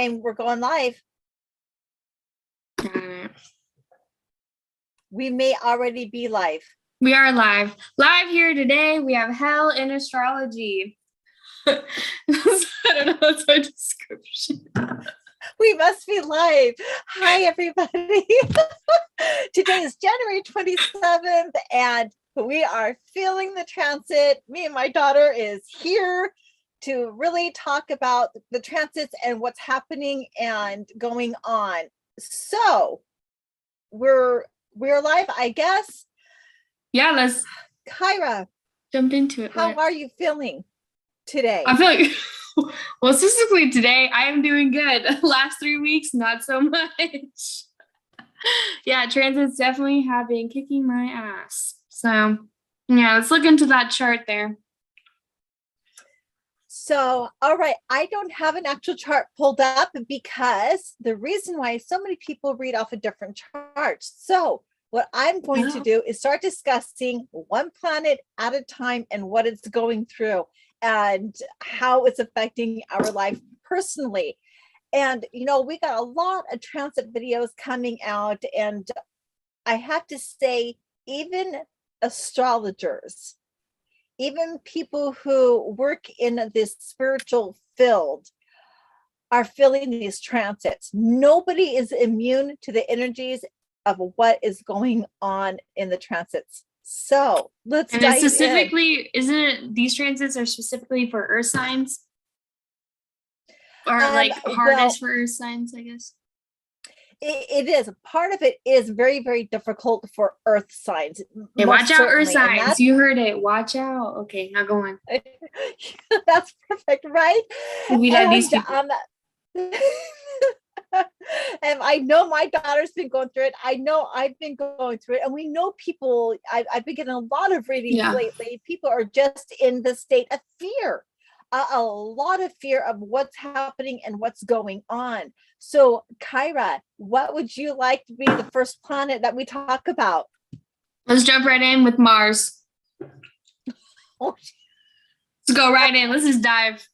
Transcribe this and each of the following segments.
We're going live. We may already be live. We are live. Live here today. We have hell in astrology. I don't know, that's my description. We must be live. Hi, everybody. Today is January 27th, and we are feeling the transit. Me and my daughter is here to really talk about the transits and what's happening and going on. So we're live, I guess. Yeah, let's Kyra, jump into it. How are you feeling today? I feel like, well, specifically today, I am doing good. Last 3 weeks, not so much. Yeah, transits definitely have been kicking my ass. So, yeah, let's look into that chart there. So, all right, I don't have an actual chart pulled up because the reason why so many people read off of different charts. So what I'm going to do is start discussing one planet at a time and what it's going through and how it's affecting our life personally. And, you know, we got a lot of transit videos coming out, and I have to say, even astrologers, even people who work in this spiritual field are feeling these transits. Nobody is immune to the energies of what is going on in the transits. So let's dive specifically, isn't it these transits are specifically for earth signs? Or like hardest for earth signs, I guess? It is. Part of it is very, very difficult for earth signs. Hey, watch out, earth signs. You heard it. Watch out. Okay, now go on. That's perfect, right? We let these people. And I know my daughter's been going through it. I know I've been going through it. And we know people, I've been getting a lot of readings lately. People are just in the state of fear. A lot of fear of what's happening and what's going on. So, Kyra, what would you like to be the first planet that we talk about? Let's jump right in with Mars. Let's go right in. Let's just dive.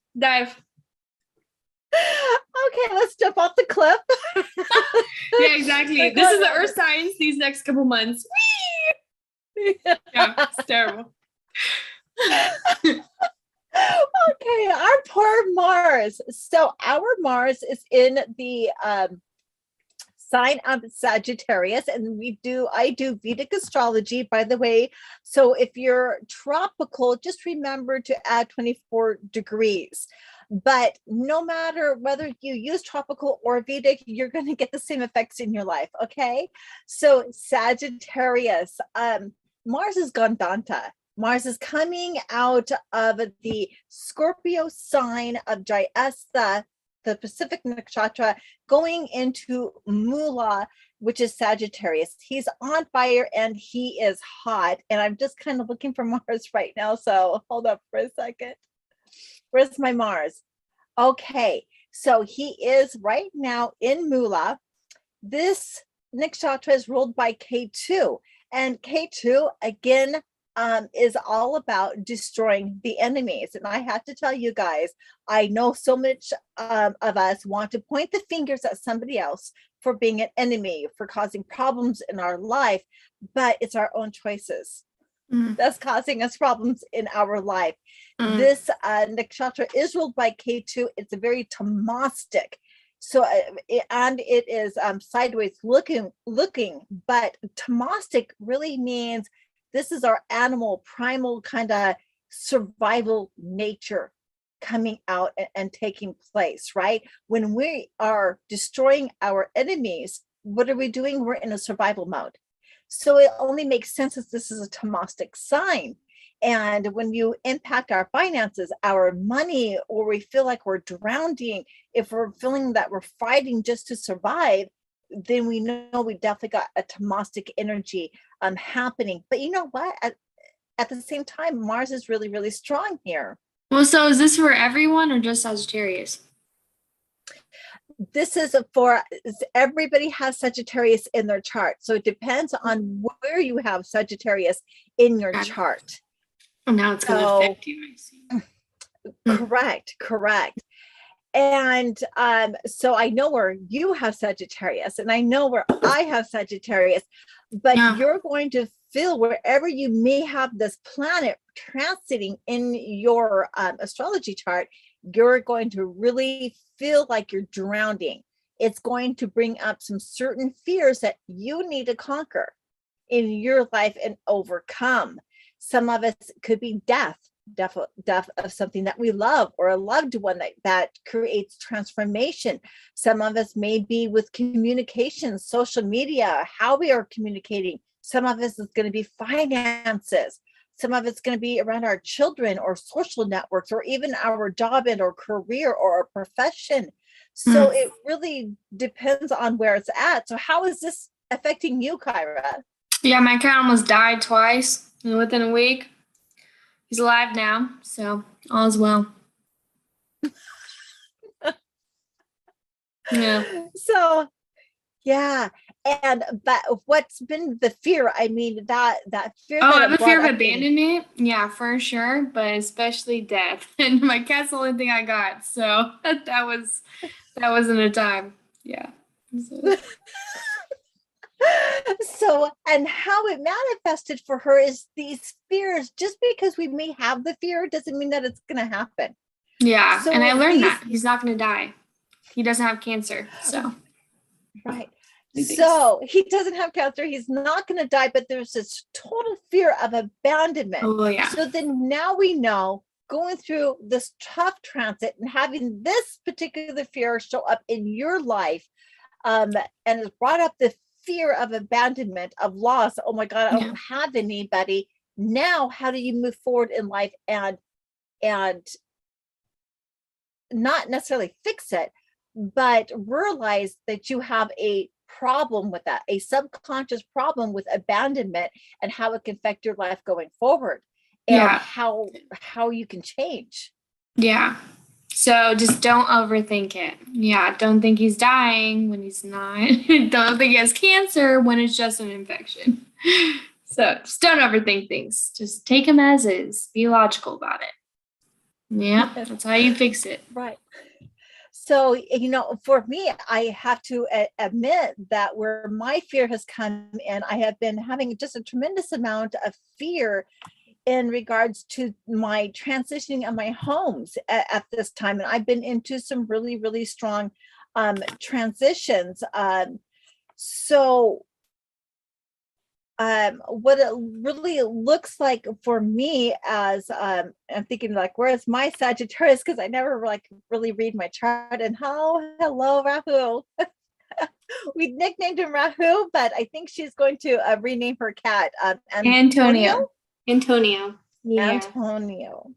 Okay, let's jump off the cliff. Yeah, exactly. This is the earth signs these next couple months. Yeah, it's terrible. Okay, our poor Mars. So our Mars is in the sign of Sagittarius, and I do Vedic astrology, by the way. So if you're tropical, just remember to add 24 degrees. But no matter whether you use tropical or Vedic, you're going to get the same effects in your life. Okay, so Sagittarius, Mars is Gandanta. Mars is coming out of the Scorpio sign of Jyestha, the Pacific Nakshatra, going into Mula, which is Sagittarius. He's on fire and he is hot. And I'm just kind of looking for Mars right now. So hold up for a second. Where's my Mars? Okay, so he is right now in Mula. This Nakshatra is ruled by K2. And K2, again, is all about destroying the enemies. And I have to tell you guys, I know so much of us want to point the fingers at somebody else for being an enemy, for causing problems in our life, but it's our own choices that's causing us problems in our life. This nakshatra is ruled by K2. It's a very tamastic. So, and it is sideways looking, but tamastic really means this is our animal, primal kind of survival nature coming out and taking place, right? When we are destroying our enemies, what are we doing? We're in a survival mode. So it only makes sense that this is a tamastic sign. And when you impact our finances, our money, or we feel like we're drowning, if we're feeling that we're fighting just to survive, then we know we definitely got a tamastic energy happening. But you know what? At the same time, Mars is really, really strong here. Well, so is this for everyone or just Sagittarius? This is for everybody has Sagittarius in their chart. So it depends on where you have Sagittarius in your chart. Oh, now it's going to affect you. I see. Correct. And so I know where you have Sagittarius and I know where I have Sagittarius, but Yeah. you're going to feel wherever you may have this planet transiting in your astrology chart, you're going to really feel like you're drowning. It's going to bring up some certain fears that you need to conquer in your life and overcome. Some of it could be death of something that we love, or a loved one that creates transformation. Some of us may be with communication, social media, how we are communicating. Some of us is going to be finances. Some of it's going to be around our children or social networks, or even our job and or career or our profession. So it really depends on where it's at. So how is this affecting you, Kyra? Yeah, my cat almost died twice within a week. He's alive now, so all is well. Yeah. So yeah. And but what's been the fear? I mean, that fear Oh, that I it have a fear brought of up in, abandonment. Yeah, for sure, but especially death. And my cat's the only thing I got, so that wasn't a time. Yeah. So, so, and how it manifested for her is these fears. Just because we may have the fear doesn't mean that it's going to happen. yeah, and I So learned these, that he's not going to die. He doesn't have cancer, so. right. So he doesn't have cancer. He's not going to die, but there's this total fear of abandonment. Oh yeah. So then now we know, going through this tough transit and having this particular fear show up in your life, and it's brought up the fear of abandonment, of loss. Oh my God, I don't have anybody. Now, how do you move forward in life and not necessarily fix it, but realize that you have a problem with that, a subconscious problem with abandonment, and how it can affect your life going forward, and how you can change. Yeah. So just don't overthink it. Yeah, don't think he's dying when he's not. Don't think he has cancer when it's just an infection. So just don't overthink things. Just take him as is. Be logical about it. Yeah, that's how you fix it. Right. So, for me, I have to admit that where my fear has come in, I have been having just a tremendous amount of fear in regards to my transitioning of my homes at this time. And I've been into some really, really strong transitions. So what it really looks like for me, as I'm thinking like, where's my Sagittarius? Because I never really read my chart. And hello, Rahu. We nicknamed him Rahu, but I think she's going to rename her cat Antonio. Yeah. Antonio.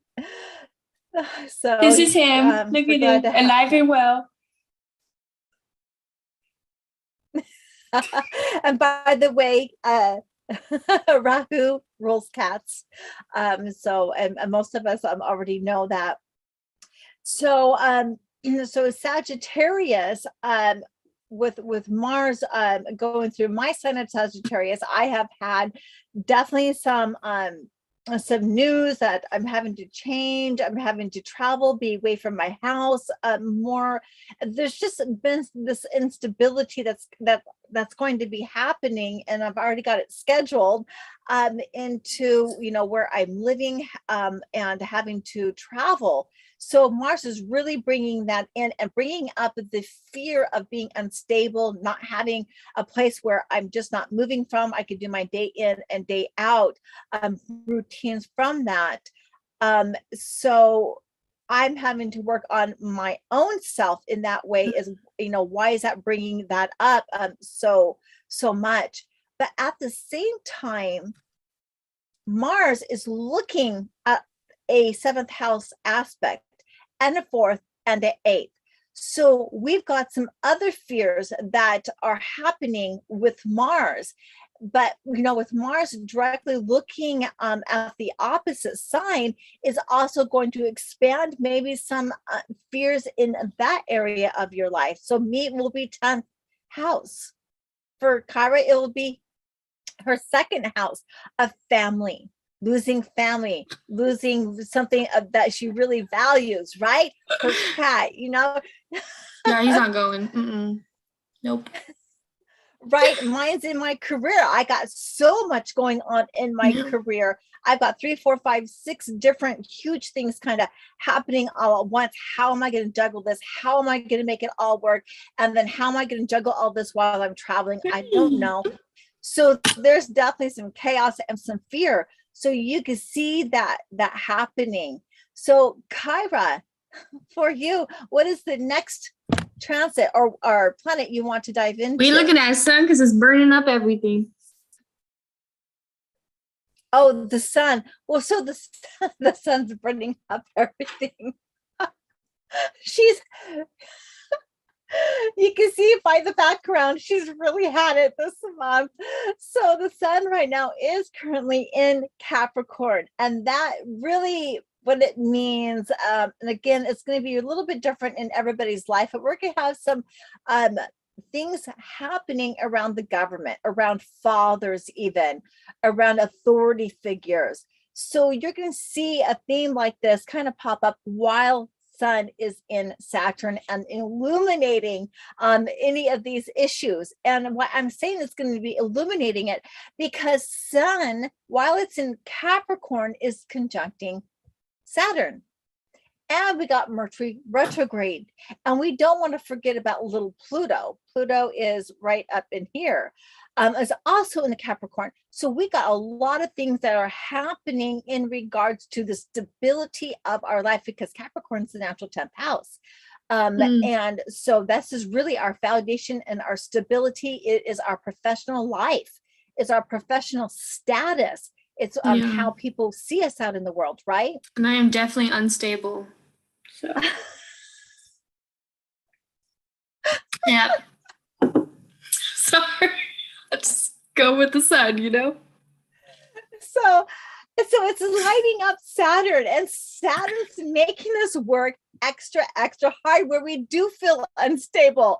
So this is him. Look at him, alive and well. And by the way, Rahu rules cats. So and most of us already know that. So so Sagittarius, with Mars going through my sign of Sagittarius, I have had definitely some news that I'm having to change. I'm having to travel, be away from my house more. There's just been this instability that's going to be happening, and I've already got it scheduled into where I'm living and having to travel. So Mars is really bringing that in and bringing up the fear of being unstable, not having a place where I'm just not moving from. I could do my day in and day out routines from that. So I'm having to work on my own self in that way. Is why is that bringing that up so much? But at the same time, Mars is looking at a 7th house aspect and a 4th and an 8th. So we've got some other fears that are happening with Mars. But with Mars directly looking at the opposite sign is also going to expand maybe some fears in that area of your life. So me will be 10th house. For Kyra, it will be her 2nd house of family. losing family, losing something that she really values, right? Her cat, you know. Yeah, he's not going. Mm-mm. Nope. Right. Mine's in my career. I got so much going on in my career. I've got 3, 4, 5, 6 different huge things kind of happening all at once. How am I going to juggle this? How am I going to make it all work? And then how am I going to juggle all this while I'm traveling? I don't know. So there's definitely some chaos and some fear. So you can see that happening. So Kyra, for you, what is the next transit or planet you want to dive into? We looking at sun because it's burning up everything. Oh, the sun. Well, so the sun's burning up everything. She's, you can see by the background, she's really had it this month. So the sun right now is currently in Capricorn, and that really what it means. And again, it's going to be a little bit different in everybody's life, but we're going to have some things happening around the government, around fathers, even around authority figures. So you're going to see a theme like this kind of pop up while Sun is in Saturn and illuminating any of these issues. And what I'm saying is going to be illuminating it because Sun, while it's in Capricorn, is conjuncting Saturn. And we got Mercury retrograde. And we don't want to forget about little Pluto. Pluto is right up in here. Is also in the Capricorn. So we got a lot of things that are happening in regards to the stability of our life because Capricorn is the natural 10th house. And so this is really our foundation and our stability. It is our professional life. It's our professional status. It's how people see us out in the world, right? And I am definitely unstable. So yeah. Sorry. Let's go with the sun, you know? So it's lighting up Saturn, and Saturn's making us work extra hard where we do feel unstable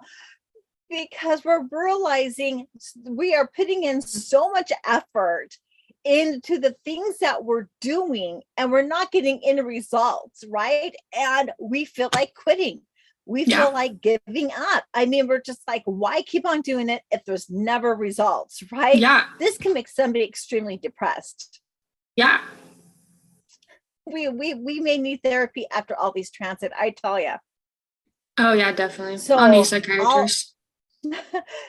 because we're realizing we are putting in so much effort into the things that we're doing and we're not getting any results, right? And we feel like quitting. We feel like giving up. I mean, we're just like, why keep on doing it if there's never results, right? Yeah. This can make somebody extremely depressed. Yeah. We may need therapy after all these transit, I tell you. Oh yeah, definitely. So I'll need a psychiatrist.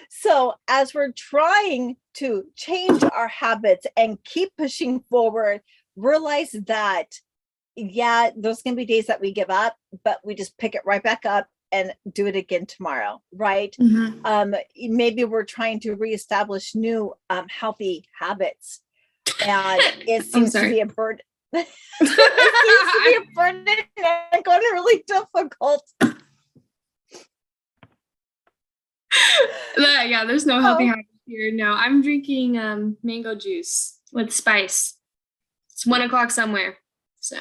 So as we're trying to change our habits and keep pushing forward, realize that there's going to be days that we give up, but we just pick it right back up and do it again tomorrow, right? Maybe we're trying to reestablish new healthy habits, and it seems to be a burden. It seems to be a burden and going really difficult. Yeah, there's no healthy habits here. No, I'm drinking mango juice with spice. It's 1:00 somewhere. So.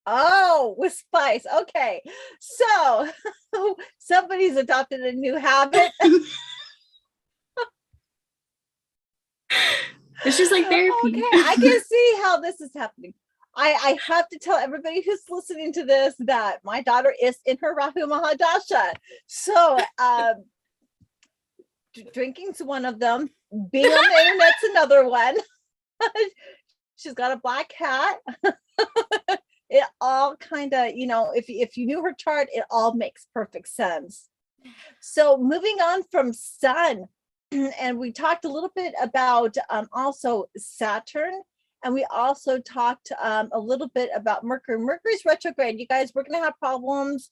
Oh, with spice. Okay. So somebody's adopted a new habit. It's just like therapy. Okay, I can see how this is happening. I have to tell everybody who's listening to this that my daughter is in her Rahu Mahadasha. So drinking's one of them. Being on the internet's another one. She's got a black cat. It all kind of, if you knew her chart, it all makes perfect sense. So moving on from Sun, and we talked a little bit about also Saturn, and we also talked a little bit about Mercury. Mercury's retrograde. You guys, we're going to have problems.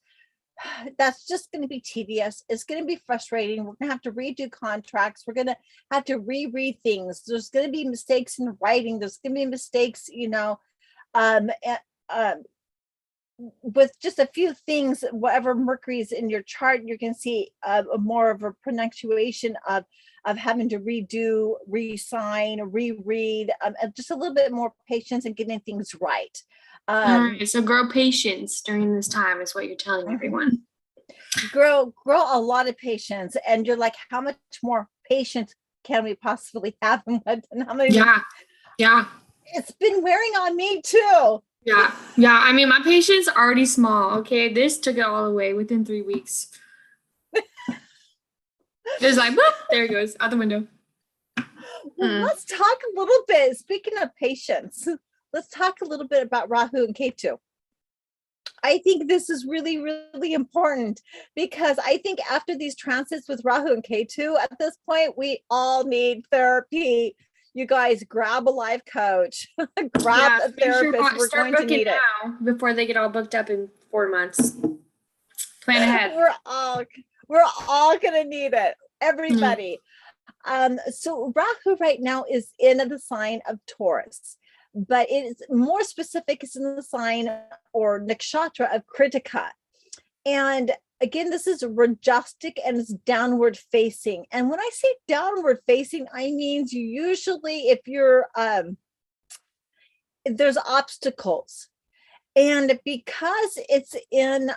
That's just going to be tedious. It's going to be frustrating. We're going to have to redo contracts. We're going to have to reread things. There's going to be mistakes in writing. There's going to be mistakes, with just a few things, whatever Mercury's in your chart, you can see more of a pronunciation of having to redo, re-sign, reread, just a little bit more patience and getting things right. So grow patience during this time is what you're telling everyone. Grow a lot of patience, and you're like, how much more patience can we possibly have? And how many? Yeah. Yeah. It's been wearing on me too. Yeah. Yeah. I mean, my patience are already small. Okay. This took it all away within 3 weeks. It's like, boop, there it goes out the window. Well, let's talk a little bit. Speaking of patience, let's talk a little bit about Rahu and K2. I think this is really, really important because I think after these transits with Rahu and K2, at this point, we all need therapy. You guys grab a life coach, grab a therapist. We're going to need it now before they get all booked up in 4 months. Plan ahead. We're all gonna need it. Everybody. So Rahu right now is in the sign of Taurus, but it is more specific. It's in the sign or nakshatra of Kritika. And again, this is rajastic and it's downward facing. And when I say downward facing, I mean usually if you're if there's obstacles. And because it's in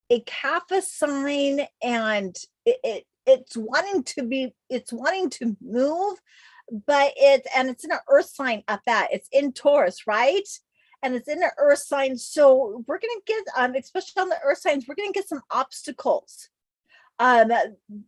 a kapha sign and it's wanting to move, but it's in an earth sign at that. It's in Taurus, right? And it's in an earth sign. So we're gonna get especially on the earth signs, we're gonna get some obstacles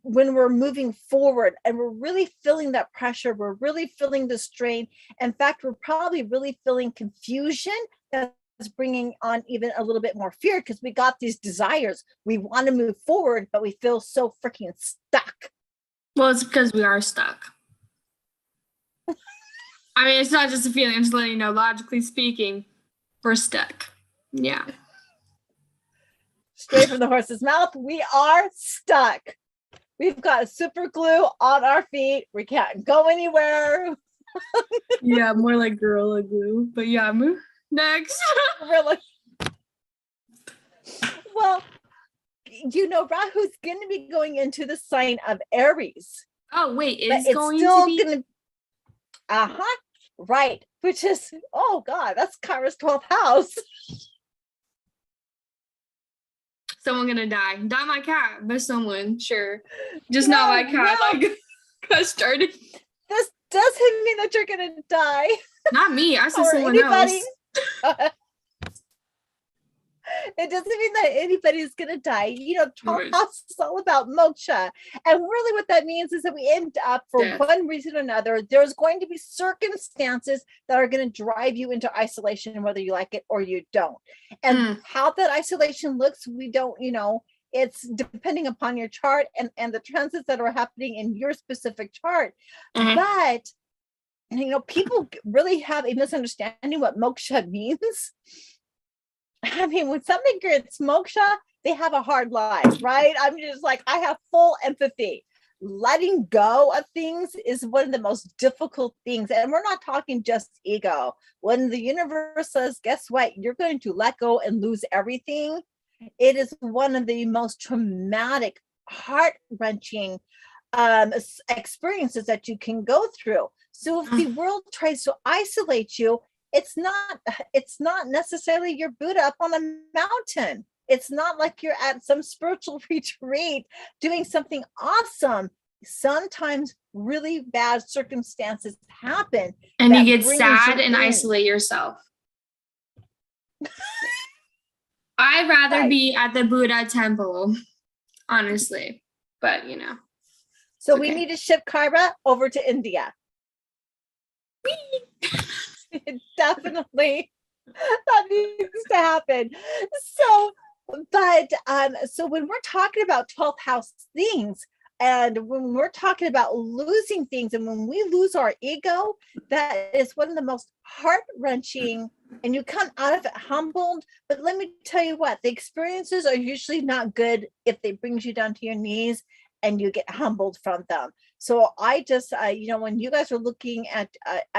when we're moving forward, and we're really feeling that pressure. We're really feeling the strain. In fact, we're probably really feeling confusion that's bringing on even a little bit more fear because we got these desires. We want to move forward, but we feel so freaking stuck. Well, it's because we are stuck. I mean, it's not just a feeling. I'm just letting you know, logically speaking, we're stuck. Yeah. Straight from the horse's mouth, we are stuck. We've got super glue on our feet. We can't go anywhere. Yeah, more like Gorilla Glue. But yeah, move next. Really? Well, Rahu's going to be going into the sign of Aries. Oh, wait, it's going to be? Right. Which is, oh God, that's Kyra's 12th house. Someone gonna die. Not my cat, but someone, sure. Just not my cat. No. Like, got started. This doesn't mean that you're gonna die. Not me. I said someone else. It doesn't mean that anybody's going to die. 12th house is all about moksha. And really what that means is that we end up, for one reason or another, there's going to be circumstances that are going to drive you into isolation, whether you like it or you don't. And how that isolation looks, we don't, it's depending upon your chart and the transits that are happening in your specific chart. But, people really have a misunderstanding what moksha means. I mean, when somebody gets moksha, they have a hard life, right? I'm just like, I have full empathy. Letting go of things is one of the most difficult things. And we're not talking just ego. When the universe says, guess what? You're going to let go and lose everything. It is one of the most traumatic, heart-wrenching experiences that you can go through. So if the world tries to isolate you, it's not necessarily your Buddha up on a mountain. It's not like you're at some spiritual retreat doing something awesome. Sometimes really bad circumstances happen. And you get sad and isolate yourself. I'd rather be at the Buddha temple, honestly. But, So we need to ship Kyra over to India. Definitely, that needs to happen. So when we're talking about 12th house things, and when we're talking about losing things, and when we lose our ego, that is one of the most heart-wrenching, and you come out of it humbled. But let me tell you what, the experiences are usually not good if they brings you down to your knees and you get humbled from them. So I just, when you guys are looking at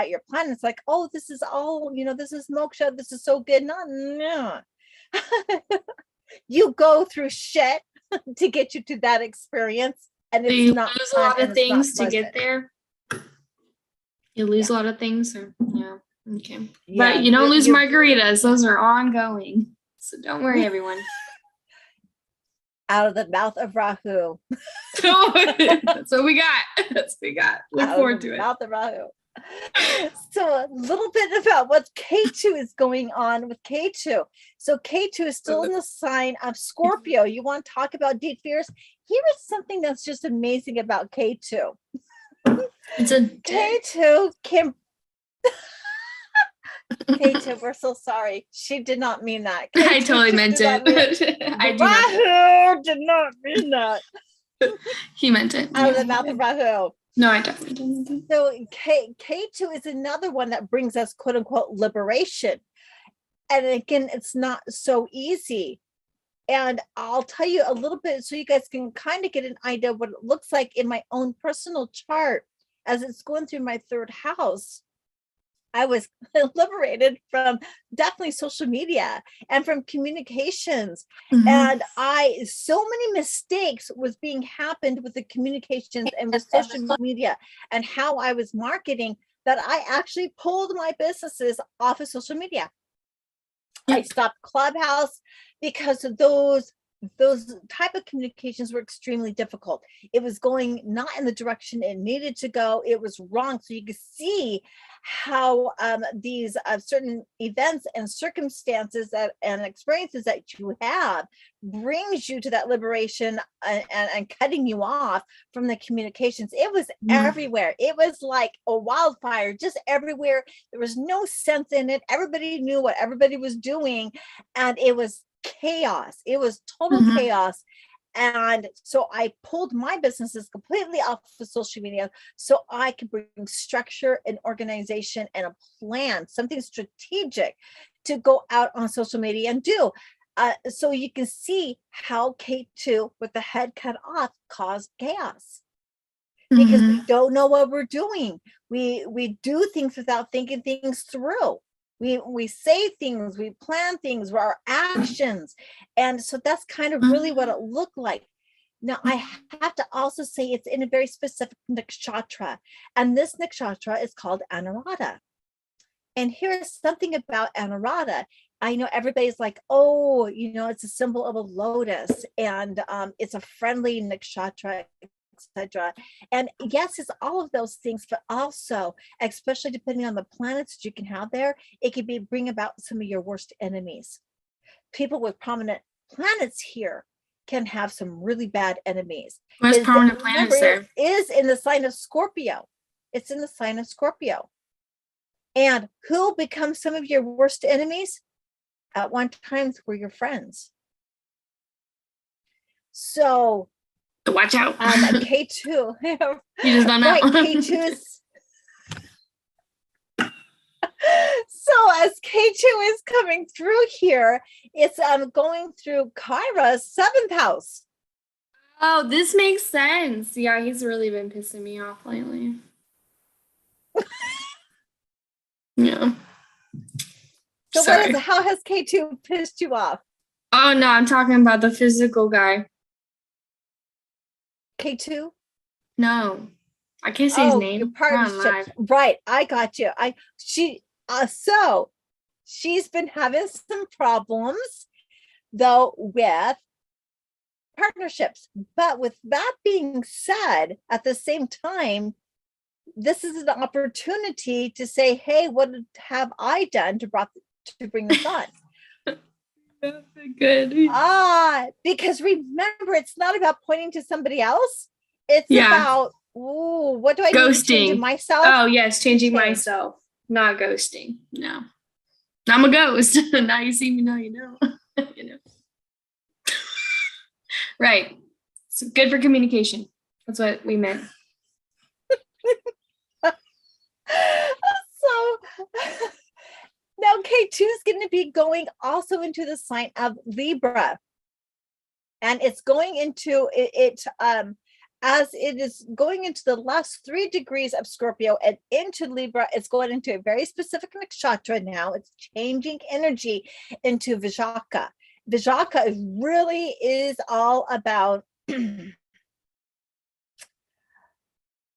your planet, it's like, oh, this is all, this is moksha. This is so good. No. You go through shit to get you to that experience. And it's you not lose a lot of things to get there. You lose a lot of things. Yeah. Okay. Yeah, but you don't lose margaritas. Those are ongoing. So don't worry, everyone. Out of the mouth of Rahu. That's what we got. That's what we got. Look forward to it. Mouth of Rahu. So a little bit about what K2 is going on with K2. So K2 is still in the sign of Scorpio. You want to talk about deep fears? Here is something that's just amazing about K2. It's a K2 can K2, we're so sorry. She did not mean that. I totally meant it. I do Rahu did not mean that. He meant it. Out of the mouth of Rahu. No, I definitely didn't. So K2 is another one that brings us quote unquote liberation. And again, it's not so easy. And I'll tell you a little bit so you guys can kind of get an idea of what it looks like in my own personal chart as it's going through my third house. I was liberated from definitely social media and from communications. Mm-hmm. And so many mistakes was being happened with the communications and with social media and how I was marketing that I actually pulled my businesses off of social media. I stopped Clubhouse because of those type of communications were extremely difficult. It was going not in the direction it needed to go. It was wrong. So you can see how these certain events and circumstances and experiences that you have brings you to that liberation and cutting you off from the communications. It was everywhere. It was like a wildfire, just everywhere. There was no sense in it. Everybody knew what everybody was doing, and it was chaos. It was total chaos. And so I pulled my businesses completely off of social media so I could bring structure and organization and a plan, something strategic to go out on social media and do. So you can see how K2 with the head cut off caused chaos because we don't know what we're doing. We do things without thinking things through. We say things, we plan things, our actions. And so that's kind of really what it looked like. Now, I have to also say it's in a very specific nakshatra. And this nakshatra is called Anuradha. And here's something about Anuradha. I know everybody's like, oh, it's a symbol of a lotus and it's a friendly nakshatra, etc. And yes, it's all of those things, but also, especially depending on the planets that you can have there, it could bring about some of your worst enemies. People with prominent planets here can have some really bad enemies. Where's prominent planets there? It is in the sign of Scorpio. It's in the sign of Scorpio. And who becomes some of your worst enemies? At one time were your friends. So watch out. K2. You just don't know. Right, K2 is. So as K2 is coming through here, it's going through Kyra's 7th house. Oh, this makes sense. Yeah, he's really been pissing me off lately. Yeah. So how has K2 pissed you off? Oh no, I'm talking about the physical guy. K2? No, I can't say his name. Your partnership. Right, I got you. So she's been having some problems though with partnerships. But with that being said, at the same time, this is an opportunity to say, hey, what have I done to bring this on? Good. Because remember, it's not about pointing to somebody else. It's about, what do I ghosting. Need to change in myself? Oh, yes, changing myself, not ghosting. No, I'm a ghost. Now you see me, now you know. Right. It's good for communication. That's what we meant. So now K2 is going to be going also into the sign of Libra. And it's going into it as it is going into the last 3 degrees of Scorpio and into Libra. It's going into a very specific nakshatra now. It's changing energy into Vishaka. Vishaka really is all about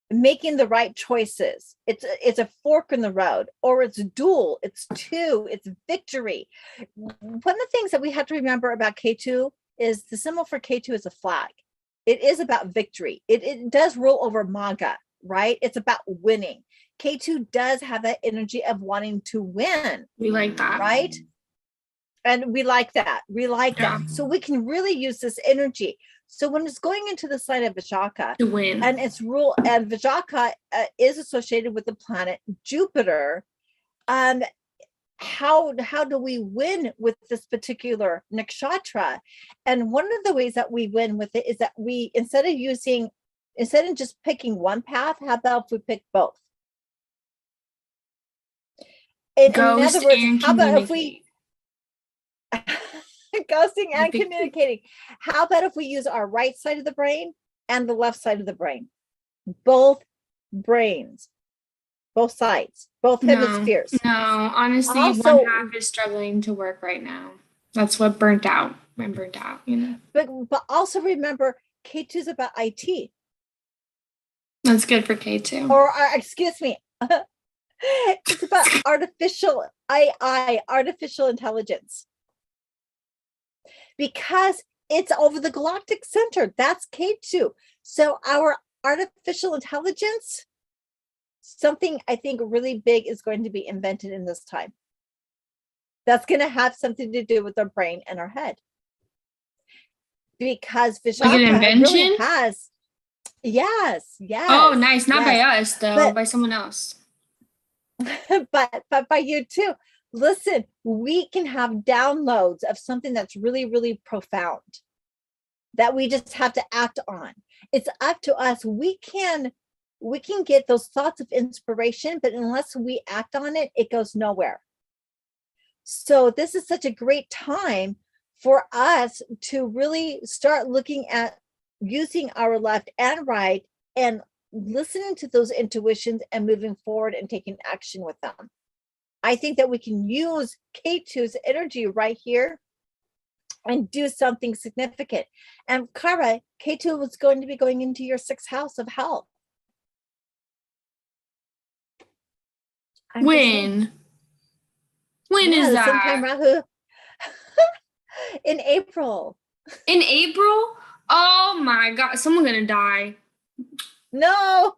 making the right choices. It's a fork in the road, or it's dual, it's 2, it's victory. One of the things that we have to remember about K2 is the symbol for K2 is a flag. It is about victory. It does roll over Maga, right? It's about winning. K2 does have that energy of wanting to win. We like that. Right? And we like that. We like that. So we can really use this energy. So when it's going into the sign of Vishaka, to win, and its rule, and Vishaka is associated with the planet Jupiter, how do we win with this particular nakshatra? And one of the ways that we win with it is that we, instead of just picking one path, how about if we pick both? In other words, how about if we ghosting and communicating? How about if we use our right side of the brain and the left side of the brain? Both brains, both sides, both hemispheres. No, honestly, also, one half is struggling to work right now. That's what burnt out. I'm burnt out, you know. But also remember, K2 is about IT. That's good for K2. Or excuse me. It's about artificial AI, artificial intelligence. Because it's over the galactic center. That's K2. So our artificial intelligence, something I think really big is going to be invented in this time. That's going to have something to do with our brain and our head. Because Vishaka really has. Yes. Oh, nice. Not by us, though, by someone else. but by you too. Listen, we can have downloads of something that's really, really profound that we just have to act on. It's up to us. We can get those thoughts of inspiration, but unless we act on it, it goes nowhere. So this is such a great time for us to really start looking at using our left and right and listening to those intuitions and moving forward and taking action with them. I think that we can use K2's energy right here and do something significant. And Kyra, K2 was going to be going into your 6th house of health. When is that? Sometime Rahu. In April. In April? Oh my God, someone's gonna die. No.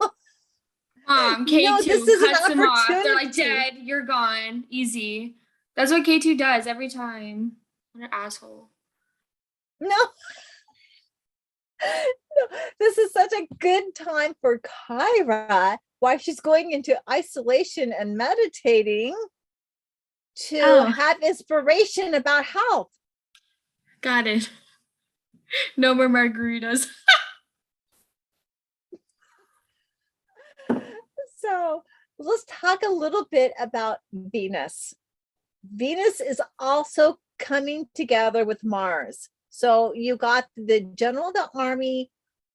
K2 no, this is cuts them off. They're like, dead, you're gone. Easy. That's what K2 does every time. What an asshole. No. This is such a good time for Kyra while she's going into isolation and meditating to have inspiration about health. Got it. No more margaritas. So let's talk a little bit about Venus. Venus is also coming together with Mars. So you got the general of the army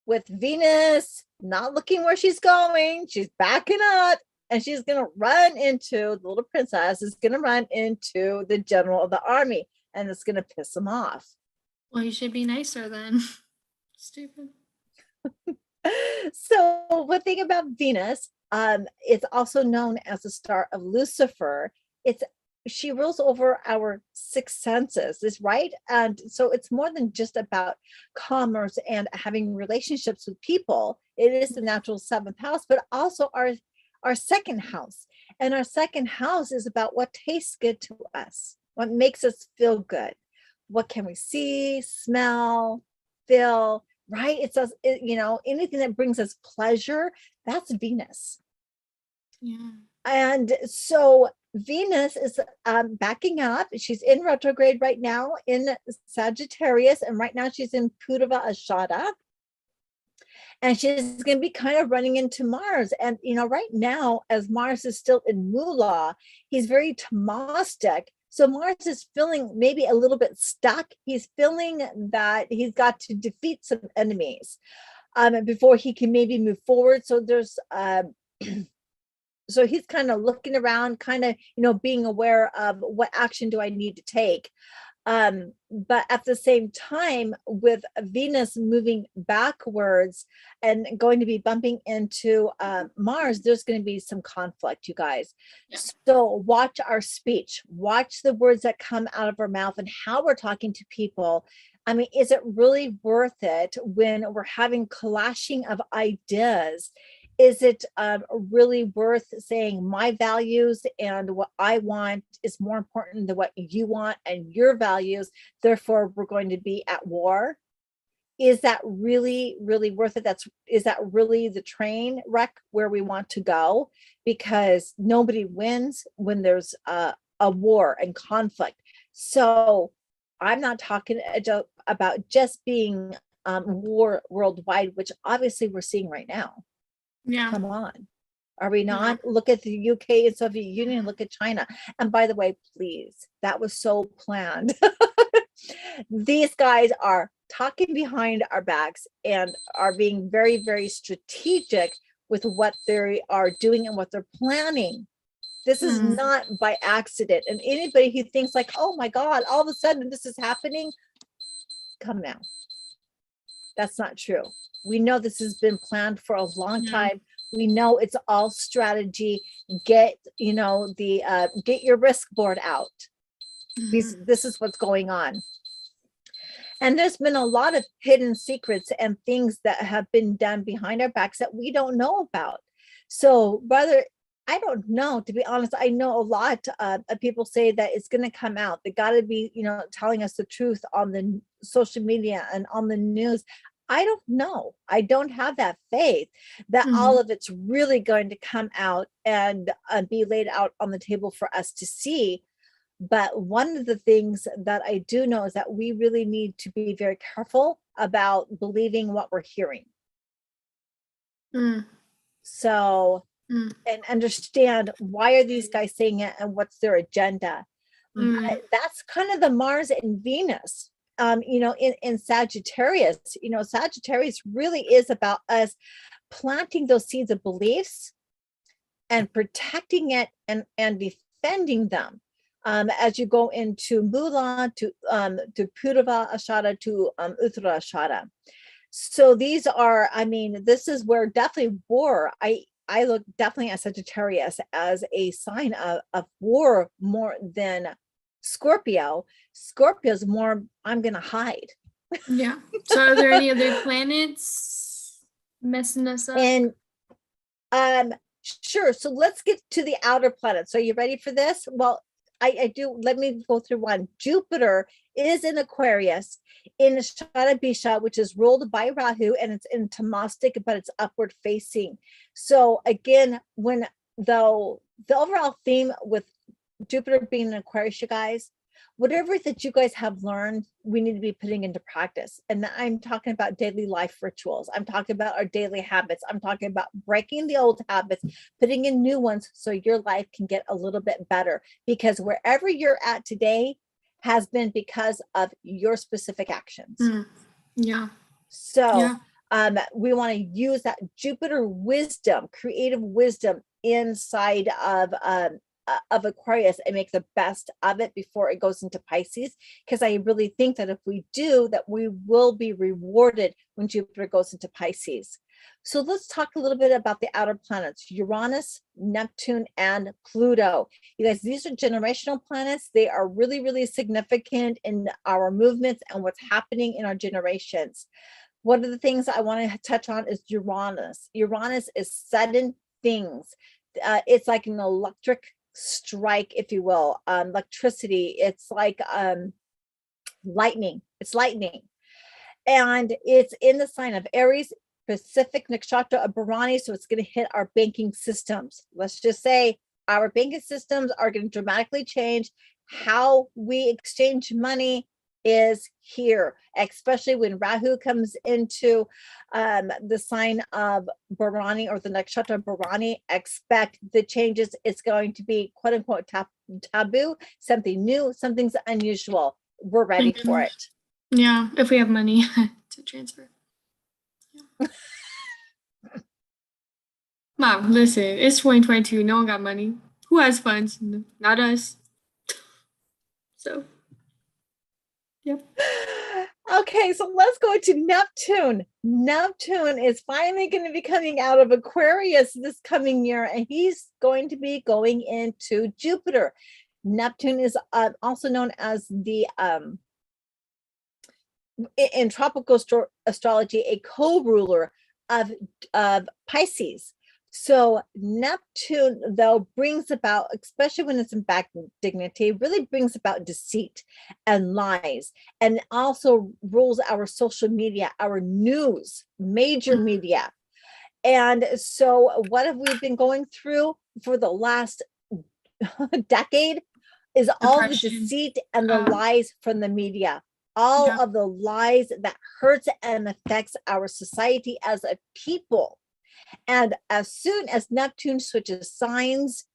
with Venus not looking where she's going. She's backing up and she's going to run into, the little princess is going to run into the general of the army and it's going to piss him off. Well, you should be nicer then. Stupid. So one thing about Venus, it's also known as the star of Lucifer. She rules over our 6 senses, is right? And so it's more than just about commerce and having relationships with people. It is the natural 7th house, but also our 2nd house. And our 2nd house is about what tastes good to us, what makes us feel good. What can we see, smell, feel, right? It's us, anything that brings us pleasure, that's Venus. Yeah. And so Venus is backing up. She's in retrograde right now in Sagittarius, and right now she's in Purva Ashada. And she's going to be kind of running into Mars. And, right now, as Mars is still in Mula, he's very tamastic. So Mars is feeling maybe a little bit stuck. He's feeling that he's got to defeat some enemies before he can maybe move forward. So there's so he's kind of looking around, kind of, being aware of what action do I need to take. But at the same time, with Venus moving backwards and going to be bumping into Mars, there's going to be some conflict, you guys. Yeah. So watch our speech, watch the words that come out of our mouth and how we're talking to people. I mean, is it really worth it when we're having clashing of ideas? is it really worth saying my values and what I want is more important than what you want and your values, therefore we're going to be at war? Is that really, really worth it? Is that really the train wreck where we want to go? Because nobody wins when there's a war and conflict. So I'm not talking about just being war worldwide, which obviously we're seeing right now. Yeah. Come on. Are we not? Look at the UK and Soviet Union, look at China. And by the way, please, that was so planned. These guys are talking behind our backs and are being very, very strategic with what they are doing and what they're planning. This is not by accident. And anybody who thinks like, oh my God, all of a sudden this is happening, come now. That's not true. We know this has been planned for a long time. We know it's all strategy. Get, get your risk board out. This is what's going on. And there's been a lot of hidden secrets and things that have been done behind our backs that we don't know about. So brother, I don't know, to be honest. I know a lot of people say that it's going to come out. They got to be, telling us the truth on the social media and on the news. I don't know. I don't have that faith that all of it's really going to come out and be laid out on the table for us to see. But one of the things that I do know is that we really need to be very careful about believing what we're hearing. So, and understand why are these guys saying it and what's their agenda. But that's kind of the Mars and Venus. In Sagittarius, Sagittarius really is about us planting those seeds of beliefs and protecting it and defending them. As you go into Mula to Purva Ashada to Uttara Ashada. So these are, this is where definitely war, I look definitely at Sagittarius as a sign of war more than Scorpio. Scorpio's more, I'm going to hide. Yeah. So are there any other planets messing us up? And sure. So let's get to the outer planets. So are you ready for this? Well, I do. Let me go through one. Jupiter is in Aquarius in Ashada Bisha, which is ruled by Rahu, and it's in Tamastic, but it's upward facing. So again, when the overall theme with Jupiter being in Aquarius, you guys, whatever that you guys have learned, we need to be putting into practice. And I'm talking about daily life rituals. I'm talking about our daily habits. I'm talking about breaking the old habits, putting in new ones so your life can get a little bit better. Because wherever you're at today has been because of your specific actions. Yeah. So we want to use that Jupiter wisdom, creative wisdom inside of Aquarius and make the best of it before it goes into Pisces, because I really think that if we do, that we will be rewarded when Jupiter goes into Pisces. So let's talk a little bit about the outer planets, Uranus, Neptune, and Pluto. You guys, these are generational planets. They are really, really significant in our movements and what's happening in our generations. One of the things I want to touch on is Uranus. Uranus is sudden things. It's like an electric strike, if you will, electricity. It's like lightning. It's lightning. And it's in the sign of Aries, Pacific Nakshatra of Bharani. So it's going to hit our banking systems. Let's just say our banking systems are going to dramatically change. How we exchange money is here, especially when Rahu comes into the sign of Bharani or the nakshatra of Bharani. Expect the changes. It's going to be quote unquote taboo, something new, something's unusual. We're ready for it. Yeah, if we have money to transfer. Yeah. Mom, listen, it's 2022. No one got money. Who has funds? Not us. So. Yep. Okay, so let's go to Neptune. Neptune is finally going to be coming out of Aquarius this coming year, and he's going to be going into Jupiter. Neptune is also known as the, in tropical astrology, a co-ruler of Pisces. So Neptune, though, brings about, especially when it's in back dignity, really brings about deceit and lies, and also rules our social media, our news, major media. And so what have we been going through for the last decade is all the Depression. deceit and the lies from the media, all of the lies that hurts and affects our society as a people. And as soon as Neptune switches signs,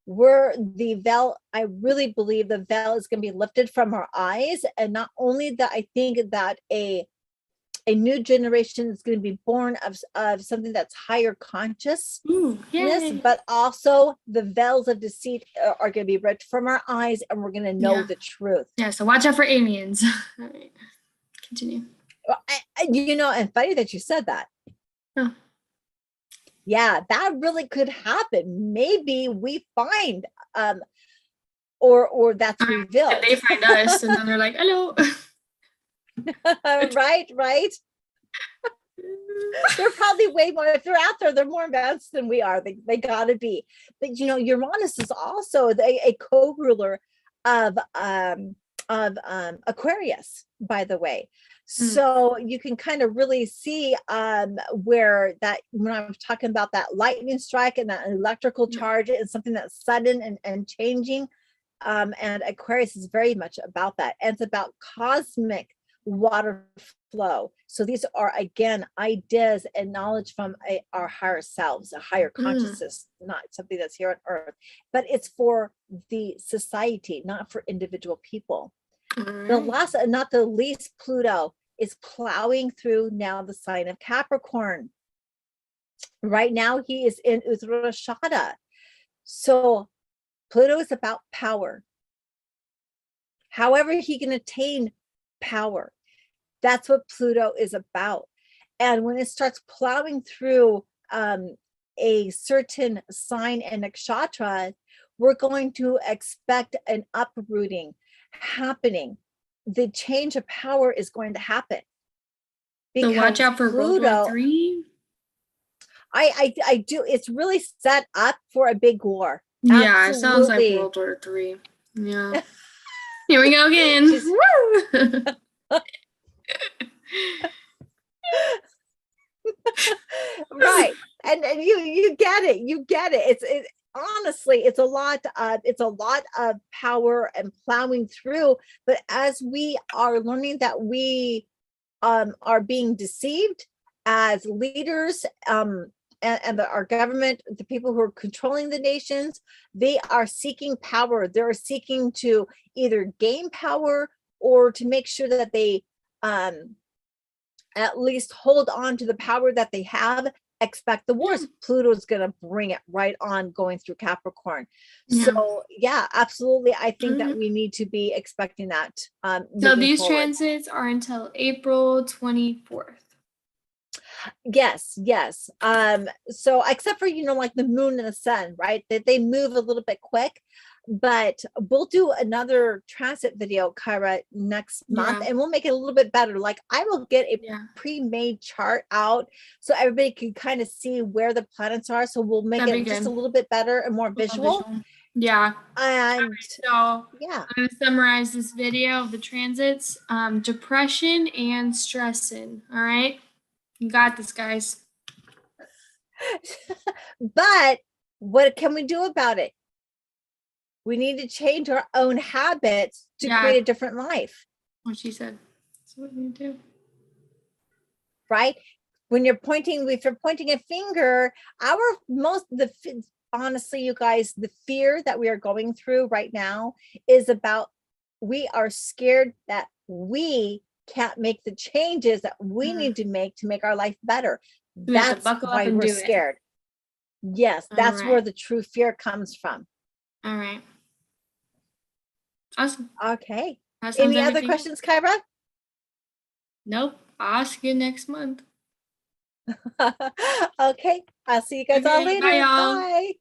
the veil, I really believe the veil is going to be lifted from our eyes. And not only that, I think that a new generation is going to be born of something that's higher consciousness, but also the veils of deceit are going to be ripped from our eyes, and we're going to know the truth. Yeah, so watch out for aliens. All right, continue. And funny that you said that. Oh. Yeah, that really could happen. Maybe we find or that's revealed. They find us and then they're like, hello. right. They're probably way more, if they're out there, they're more advanced than we are. They gotta be. But Uranus is also a co-ruler of Aquarius, by the way. So you can kind of really see where that, when I'm talking about that lightning strike and that electrical charge is something that's sudden and changing. And Aquarius is very much about that. And it's about cosmic water flow. So these are, again, ideas and knowledge from our higher selves, a higher consciousness, not something that's here on earth, but it's for the society, not for individual people. The last and not the least, Pluto is plowing through now the sign of Capricorn. Right now he is in Uttarashada. So Pluto is about power. However he can attain power. That's what Pluto is about. And when it starts plowing through a certain sign and nakshatra, we're going to expect an uprooting happening. The change of power is going to happen. So watch out for Pluto, World War III. I do. It's really set up for a big war. Yeah, absolutely. It sounds like World War III. Yeah. Here we go again. Right. And you get it. It's honestly, it's a lot of power and plowing through. But as we are learning that we are being deceived as leaders, and our government, the people who are controlling the nations, they are seeking power. They're seeking to either gain power or to make sure that they at least hold on to the power that they have. Expect the wars. Pluto's going to bring it right on, going through Capricorn. So yeah, absolutely. I think that we need to be expecting that. So these transits are until April 24th. Yes. So except for, like the moon and the sun, right? That they move a little bit quick, but we'll do another transit video, Kyra, next month, and we'll make it a little bit better. Like I will get a pre-made chart out so everybody can kind of see where the planets are. So we'll make it just a little bit better and more visual. Yeah. And so I'm going to summarize this video of the transits, depression and stressing. All right. You got this, guys. But what can we do about it? We need to change our own habits to create a different life. What she said. That's what we do. Right? If you're pointing a finger, honestly, you guys, the fear that we are going through right now is about, we are scared that we can't make the changes that we need to make our life better. That's why we're scared. Yes, that's where the true fear comes from. All right. Awesome. Okay. Any other questions, Kyra? Nope. I'll ask you next month. Okay. I'll see you guys all later. Bye, y'all. Bye.